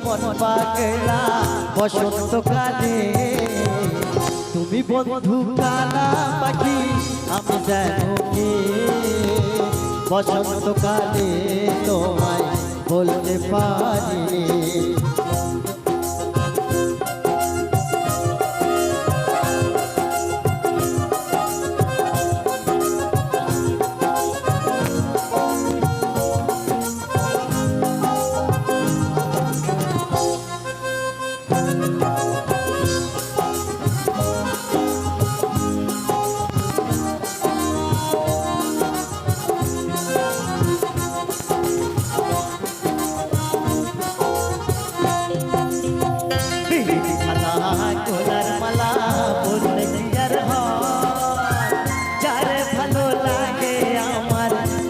মন পাগলা বসন্তকালে তুমি বন্ধু কালা পাখি আমি যেন কে বসন্তকালে তোমায় বলতে পারি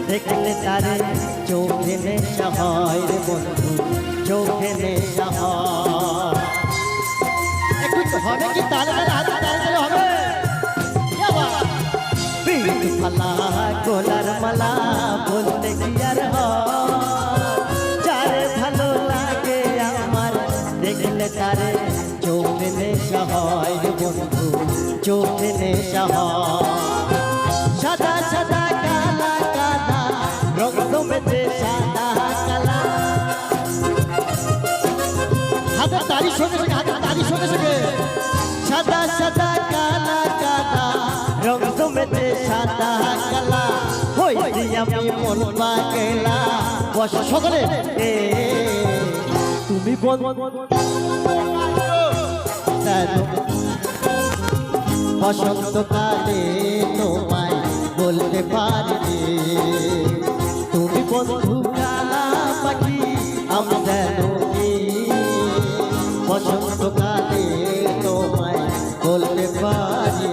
দেখলে তারে চোখে নেশা হয় রে বন্ধু চোখে নেশা হয় একটু হবে কি তালে হাতে তালে হবে পিঠ ফালা গোলার মালা বলতে কি আর হয় যারে ভালো লাগে আমার দেখলে তারে চোখে নেশা হয় রে বন্ধু চোখে নেশা হয় সাদা সাদা কালা কালা রঙ জমেছে সাদা কালা হাতের তারি সঙ্গে সঙ্গে হাতের তারি সঙ্গে সঙ্গে সাদা সাদা কালা কালা রঙ জমেছে সাদা কালা হইছি আমি মন পাগলা বস সকলে তুমি বসন্তকালে তোমায় বলতে পারি তুমি বন্ধু কালা পাখি আমি যেন কি বসন্তকালে তোমায় বলতে পারি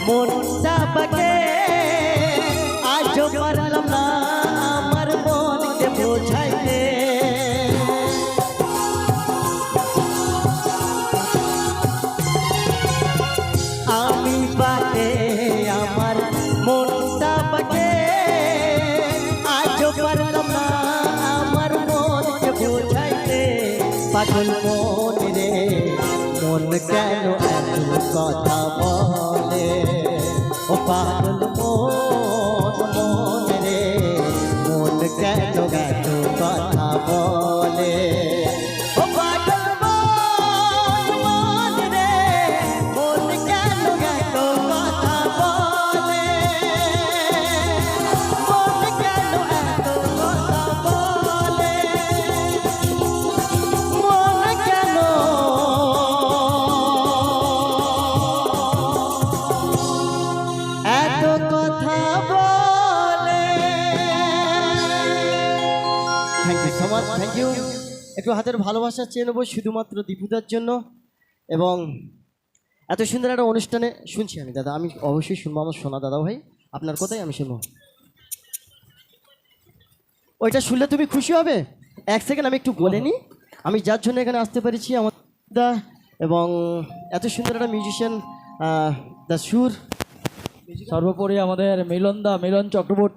মনটা বাকে আজ পারলাম না আমার মনকে বোঝাইতে আমি বাকে আমার মনটা বাকে আজ পারলাম না আমার মনকে বোঝাইতে পাগল মন রে মন কেন এত কথা বলে ও পাগল মন রে মন কেন এত কথা বলে ও পাগল মন রে মন কেন এত কথা বলে মন কেন এত কথা বলে মন কেন কথা বলে thank you so much thank you একটু হাতের ভালোবাসা চেয়ে নেবো শুধুমাত্র দীপুদার জন্য এবং এত সুন্দর একটা অনুষ্ঠানে শুনছি আমি দাদা আমি অবশ্যই শুনবো আমার শোনা দাদা ভাই আপনার কথাই আমি শুনবো ওইটা শুনলে তুমি খুশি হবে এক সেকেন্ড আমি একটু বলে নিই আমি যার জন্য এখানে আসতে পেরেছি আমার দা এবং এত সুন্দর একটা মিউজিশিয়ান দ্য সুর সর্বোপরি আমাদের মিলন চক্রবর্তী